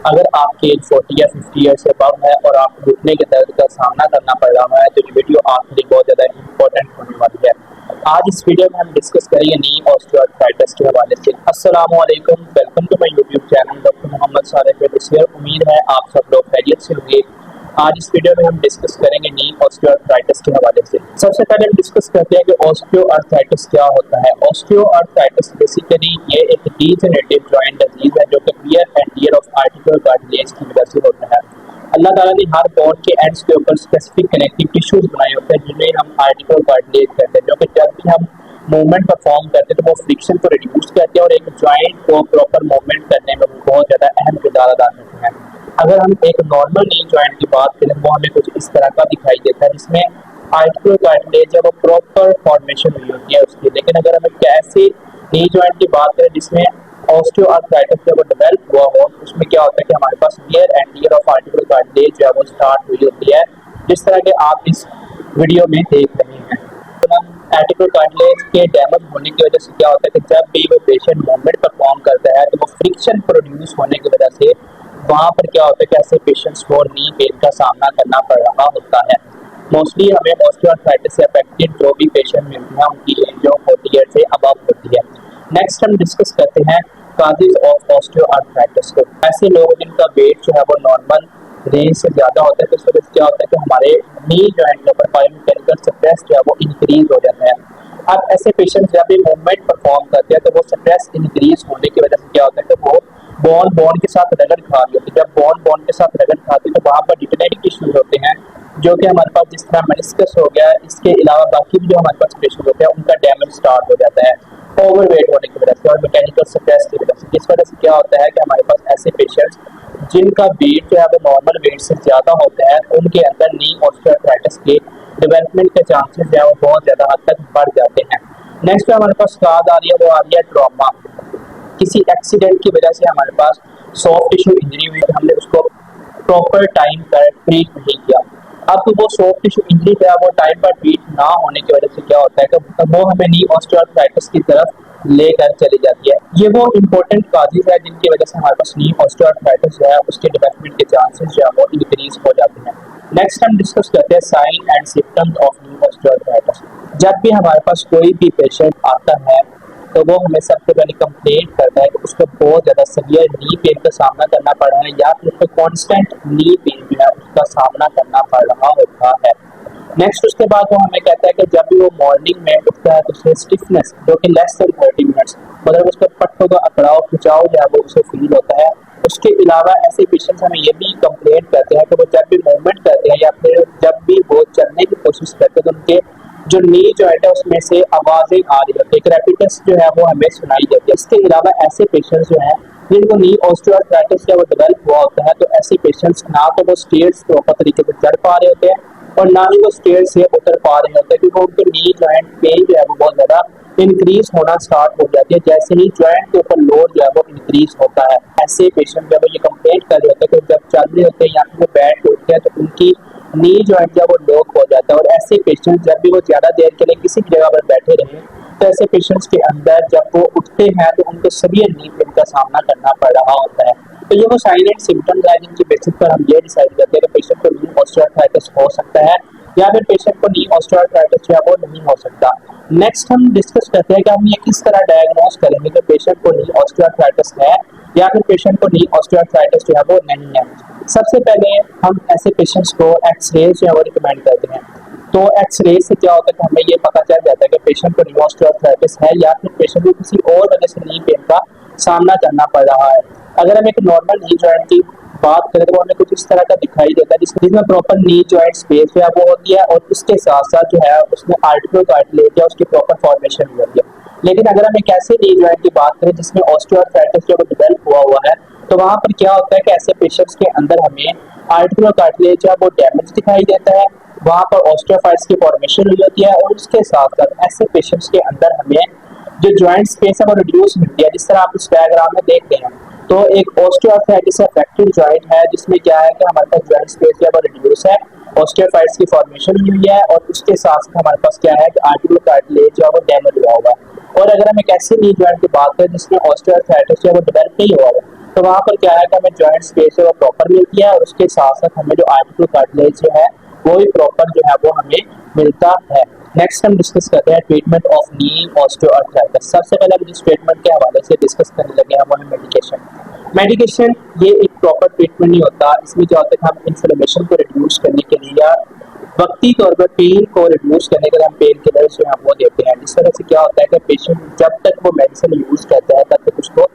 अगर आपकी एज 40 या 50 ईयर से अबव है और आपको घुटने के दर्द का सामना करना पड़ रहा है तो ये वीडियो आपके लिए बहुत ज़्यादा इंपॉर्टेंट होने वाली है। आज इस वीडियो में हम डिस्कस करेंगे नी ऑस्टियोआर्थराइटिस के हवाले से। अस्सलाम वालेकुम, welcome to my YouTube channel doctor Mohammad Saleh. उम्मीद है आप सब लोग खैरियत से होंगे। आज इस वीडियो में हम डिस्कस करेंगे नी ऑस्टियोआर्थराइटिस के हवाले से। सबसे पहले हम डिस्कस करते हैं कि ऑस्टियोआर्थराइटिस क्या होता है। ऑस्टियोआर्थराइटिस बेसिकली ये एक डीजेनरेटिव जॉइंट डिजीज है जो कि wear and tear of articular cartilage की वजह से होता है। अल्लाह ताला ने हर बोन के एंड्स के ऊपर स्पेसिफिक कनेक्टिव टिश्यूज बनाए होते हैं जिन्हें हम आर्टिकुलर कार्टिलेज कहते हैं, जो कि जब भी हम मूवमेंट परफॉर्म करते हैं तो वो फ्रिक्शन को रिड्यूस करते हैं और एक जॉइंट को प्रॉपर मूवमेंट करने में वो बहुत ज़्यादा अहम किरदार अदा करते हैं। अगर हम एक नॉर्मल नी जॉइंट की बात करें वो हमें कुछ इस तरह का दिखाई देता है जिसमें आर्टिकुलर कार्टिलेज है वो प्रॉपर फॉर्मेशन हुई होती है उसकी। लेकिन अगर हम एक ऐसे नी जॉइंट की बात करें जिसमें ऑस्टियोआर्थराइटिस जब वो डेवलप हुआ हो तो उसमें क्या होता है कि हमारे पास wear and tear of articular cartilage जो है वो स्टार्ट हुई होती है, जिस तरह के आप इस वीडियो में देख रहे हैं। आर्टिकुलर कार्टिलेज के डैमेज होने की वजह से क्या होता है कि जब भी वो पेशेंट मूवमेंट परफॉर्म करता है तो वो फ्रिक्शन प्रोड्यूस होने की वजह से वहाँ पर क्या होता है कि ऐसे पेशेंट्स को नी पेन का सामना करना पड़ रहा होता है। मोस्टली हमें ऑस्टियोआर्थराइटिस से अफेक्टेड जो भी पेशेंट मिलते हैं उनकी एज जो 40 ईयर से अबव होती है। नेक्स्ट हम डिस्कस करते हैं काजेज ऑफ ऑस्टियोआर्थराइटिस को। ऐसे लोग जिनका वेट जो है वो नॉर्मल रेंज से ज़्यादा होता है तो इस वजह से क्या होता है कि हमारे नी जॉइंट के ऊपर बायोमेकेनिकल स्ट्रेस जो है वो इंक्रीज हो जाता है। अब ऐसे पेशेंट जब भी मूवमेंट परफॉर्म करते हैं तो वो स्ट्रेस इंक्रीज होने की वजह से क्या होता है कि वो बोन के साथ रगड़ खा रही होती है। जब बोन के साथ रगड़ खाती है तो वहाँ पर डिटनेटिंग टिश्यूज होते हैं जो कि हमारे पास जिस तरह मेनिस्कस हो गया, इसके अलावा बाकी भी जो हमारे पास टिश्यूज होते हैं उनका डैमेज स्टार्ट हो जाता है ओवरवेट होने की वजह से और मैकेनिकल स्ट्रेस की वजह से। जिस वजह से क्या होता है कि हमारे पास ऐसे पेशेंट्स जिनका वेट जो है वो नॉर्मल वेट से ज़्यादा होता है उनके अंदर नी ऑस्टियोआर्थराइटिस के डेवलपमेंट के चांसेस जो है वो बहुत ज़्यादा हद तक बढ़ जाते हैं। नेक्स्ट हमारे पास काज आ रही है वो आ रही है ट्रॉमा। किसी एक्सीडेंट की वजह से हमारे पास सॉफ्ट टिश्यू इंजरी हुई, हमने उसको प्रॉपर टाइम पर ट्रीट नहीं किया। अब तो वो सॉफ्ट टिश्यू इंजरी जो है वो टाइम पर ट्रीट ना होने की वजह से क्या होता है कि वो हमें नी ऑस्टियोआर्थराइटिस की तरफ लेकर चली जाती है। ये वो इंपॉर्टेंट काजेज है जिनकी वजह से हमारे पास नी ऑस्टियोआर्थराइटिस जो है उसके डेवलपमेंट के चांसेस जो है वो इंक्रीज हो जाते हैं। नेक्स्ट हम डिस्कस करते हैं sign and symptoms of knee osteoarthritis. जब भी हमारे पास कोई भी पेशेंट आता है तो वो हमें सबसे पहले कंप्लेंट करता है कि उसको बहुत ज़्यादा सीवियर नी पेन का सामना करना पड़ रहा है या फिर उसको कॉन्स्टेंट नी पेन जो है उसका सामना करना पड़ रहा होता है। नेक्स्ट उसके बाद वो हमें कहता है कि जब भी वो मॉर्निंग में उठता है तो उसे स्टिफनेस जो कि लेस देन 30 मिनट्स मतलब उसके पट्टों का अकड़ाव खिंचाव जो है वो उसे फील होता है। उसके अलावा ऐसे पेशेंट्स हमें ये भी कंप्लेंट करते हैं कि वो जब भी मूवमेंट करते हैं या फिर जब भी वो चलने की कोशिश करते हैं तो उनके जो नी जॉइंट है उसमें से आवाज़ें आ रही होती है, एक रैपिटस जो है वो हमें सुनाई देती है। इसके अलावा ऐसे पेशेंट्स जो हैं जिनको नी ऑस्टियोआर्थराइटिस या वो डेवलप हुआ होता है तो ऐसे पेशेंट्स ना तो वो स्टेयर्स प्रॉपर तरीके से चढ़ पा रहे होते हैं और ना ही वो स्टेयर्स से उतर पा रहे होते हैं क्योंकि उनके नी जॉइंट पेन जो है वो बहुत ज़्यादा इंक्रीज होना स्टार्ट हो जाती है जैसे ही जॉइंट के ऊपर लोड जो है वो इंक्रीज होता है। ऐसे पेशेंट जब ये कंप्लेंट कर रहे होते हैं तो जब चल रहे होते हैं या फिर वो बैठ के उठते हैं तो उनकी नी जॉइंट जब वो लॉक हो जाता है और ऐसे पेशेंट जब भी वो ज़्यादा देर के लिए किसी जगह पर बैठे रहे तो ऐसे पेशेंट्स के अंदर जब वो उठते हैं तो उनको सीवियर नी पेन का सामना करना पड़ रहा होता है। तो ये वो साइन एंड सिम्टम्स है जिनकी बेसिस पर हम ये डिसाइड करते हैं कि पेशेंट को नी ऑस्टियोआर्थराइटिस हो सकता है या फिर पेशेंट को नी ऑस्टियोआर्थराइटिस जो है वो नहीं हो सकता। नेक्स्ट हम डिस्कस करते हैं कि हम ये किस तरह डायग्नोज करेंगे कि पेशेंट को नी ऑस्टियोआर्थराइटिस है या फिर पेशेंट को नी ऑस्टियोआर्थराइटिस जो है वो नहीं है। सबसे पहले हम ऐसे पेशेंट्स को एक्सरे जो है वो रिकमेंड करते हैं। तो एक्सरे से क्या होता है कि हमें ये पता चल जाता है कि पेशेंट को नी ऑस्टियोआर्थराइटिस है या फिर पेशेंट को किसी और वजह से नी पेन का सामना करना पड़ रहा है। अगर हम एक नॉर्मल नी जॉइंट की बात करें तो हमें कुछ इस तरह का दिखाई देता है जिसमें प्रॉपर नी जॉइंट स्पेस जो है वो होती है और उसके साथ साथ जो है उसमें आर्टिकुलर कार्टिलेज है उसकी प्रॉपर फॉर्मेशन भी होती है। लेकिन अगर हम एक ऐसे नी जॉइंट की बात करें जिसमें ऑस्टियोआर्थराइटिस जो डेवलप हुआ है तो वहाँ पर क्या होता है कि ऐसे पेशेंट्स के अंदर हमें आर्टिकुलर कार्टिलेज है वो डैमेज दिखाई देता है, वहाँ पर ऑस्टियोफाइट्स की फॉर्मेशन हुई होती है और उसके साथ साथ ऐसे पेशेंट्स के अंदर हमें जो जॉइंट स्पेस है वो रिड्यूस मिलती है। जिस तरह आप इस डायग्राम में देख रहे हैं तो एक ऑस्टियोआर्थराइटिस अफेक्टेड जॉइंट है जिसमें क्या है कि हमारे पास जॉइंट स्पेस है वो रिड्यूस है, ऑस्टियोफाइट्स की फॉर्मेशन हुई है और उसके साथ साथ हमारे पास क्या है कि आर्टिकुलर कार्टिलेज जो है वो डैमेज हुआ हुआ है। और अगर हम एक ऐसे नी जॉइंट की बात करें जिसमें ऑस्टियोआर्थराइटिस जो है वो डेवलप नहीं हुआ है तो वहाँ पर क्या है कि हमें जॉइंट स्पेस है वो प्रॉपर मिलती है और उसके साथ साथ हमें जो आर्टिकल कार्टिलेज है वो भी प्रॉपर जो है वो हमें मिलता है। नेक्स्ट हम डिस्कस करते हैं ट्रीटमेंट ऑफ नी ऑस्टियोआर्थराइटिस। सबसे पहले हम जिस ट्रीटमेंट के हवाले से डिस्कस करने लगे हैं वो है मेडिकेशन। मेडिकेशन ये एक प्रॉपर ट्रीटमेंट नहीं होता, इसमें क्या होता है कि हम इन्फ्लेमेशन को रिड्यूस करने के लिए या वक्ती तौर पर पेन को रिड्यूस करने के लिए हम पेन किलर्स जो है वो देते हैं। जिस तरह से क्या होता है कि पेशेंट जब तक वो मेडिसिन यूज करता है तब तक उसको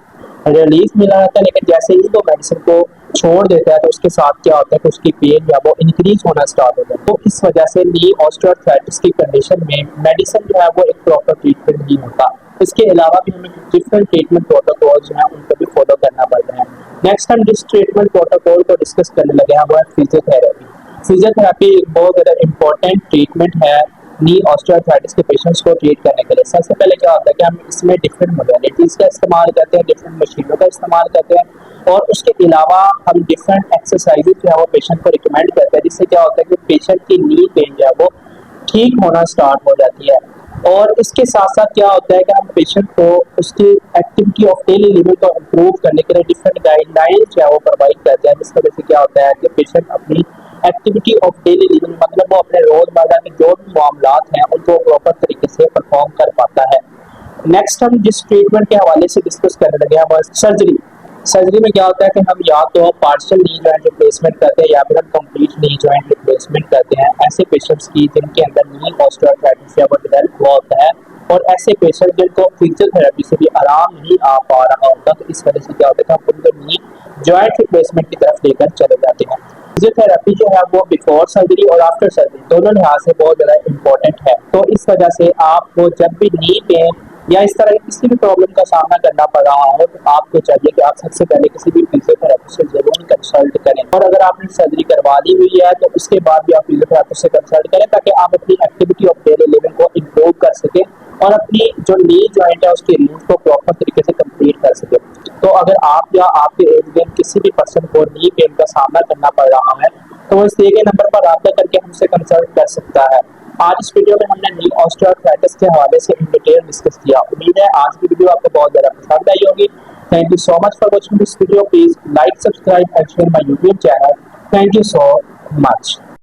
रिलीफ मिला रहता है, लेकिन जैसे ही वो मेडिसिन को छोड़ देता है तो उसके साथ क्या होता है कि उसकी पेन या वो इंक्रीज होना स्टार्ट हो जाता है। तो इस वजह से नी ऑस्टियोआर्थराइटिस की कंडीशन में मेडिसिन जो है वो एक प्रॉपर ट्रीटमेंट नहीं होता। इसके अलावा भी हमें डिफरेंट ट्रीटमेंट प्रोटोकॉल जो है उनको भी फॉलो करना पड़ता है। नेक्स्ट हम जिस ट्रीटमेंट प्रोटोकॉल को डिस्कस करने लगे हैं वो है फिजियोथेरेपी। फिजियोथेरेपी एक बहुत ज़्यादा इंपॉर्टेंट ट्रीटमेंट है नी ऑस्टियोआर्थराइटिस के पेशेंट्स को ट्रीट करने के लिए। सबसे पहले क्या होता है कि हम इसमें डिफरेंट मोडेलिटीज़ का इस्तेमाल करते हैं, डिफरेंट मशीनों का इस्तेमाल करते हैं और उसके अलावा हम डिफरेंट एक्सरसाइजेज जो है वो पेशेंट को रिकमेंड करते हैं, जिससे क्या होता है कि पेशेंट की नी पेन जो है वो ठीक होना स्टार्ट हो जाती है। और इसके साथ साथ क्या होता है कि हम पेशेंट को उसकी एक्टिविटी ऑफ डेली लिविंग को इम्प्रूव करने के लिए डिफरेंट गाइडलाइंस जो है वो प्रोवाइड करते हैं, जिस वजह से क्या होता है कि पेशेंट अपनी एक्टिविटी ऑफ डेली लिविंग मतलब वो अपने रोजमर्रा के जो भी मामलात हैं उनको प्रॉपर तरीके से परफॉर्म कर पाता है। नेक्स्ट हम जिस ट्रीटमेंट के हवाले से डिस्कस करने लगे हैं वो सर्जरी। सर्जरी में क्या होता है कि हम या तो पार्शियल नी जॉइंट रिप्लेसमेंट करते हैं या फिर हम कंप्लीट नी जॉइंट रिप्लेसमेंट करते हैं ऐसे पेशेंट्स की जिनके अंदर नी ऑस्टियोआर्थराइटिस या वो डेवलप हुआ होता है, और ऐसे पेशेंट जिनको फिजियोथेरेपी से भी आराम नहीं आ पा रहा होता, तो इस वजह से क्या होता है कि हम उनको नी जॉइंट रिप्लेसमेंट की तरफ लेकर चले जाते हैं। फिजियोथेरेपी जो है वो बिफोर सर्जरी और आफ्टर सर्जरी दोनों लिहाज से बहुत ज़्यादा इंपॉर्टेंट है। तो इस वजह से आपको जब भी नी पेन या इस तरह की किसी भी प्रॉब्लम का सामना करना पड़ रहा हो तो आपको चाहिए कि आप सबसे पहले किसी भी फिजियोथेरेपिस्ट से जरूर कंसल्ट करें, और अगर आपने सर्जरी करवा ली हुई है तो उसके बाद भी आप फिजियोथेरेपिस्ट से कंसल्ट करें ताकि आप अपनी एक्टिविटी ऑफ डेली लिविंग को इम्प्रूव कर सकें और अपनी जो नी जॉइंट है उसकी रीयूज को प्रॉपर तरीके से कंप्लीट कर सकें। तो अगर आप या आपके इर्द गिर्द किसी भी पर्सन को नी पेन का सामना करना पड़ रहा है तो वो इस दिए गए नंबर पर रब्ता करके हमसे कंसल्ट कर सकता है। आज इस वीडियो में हमने नी ऑस्टियोआर्थराइटिस के हवाले से इन डिटेल डिस्कस किया। उम्मीद है आज की वीडियो आपको बहुत ज़्यादा पसंद आई होगी। Thank you so much for watching this video. Please like, subscribe and share my YouTube channel. Thank you so much.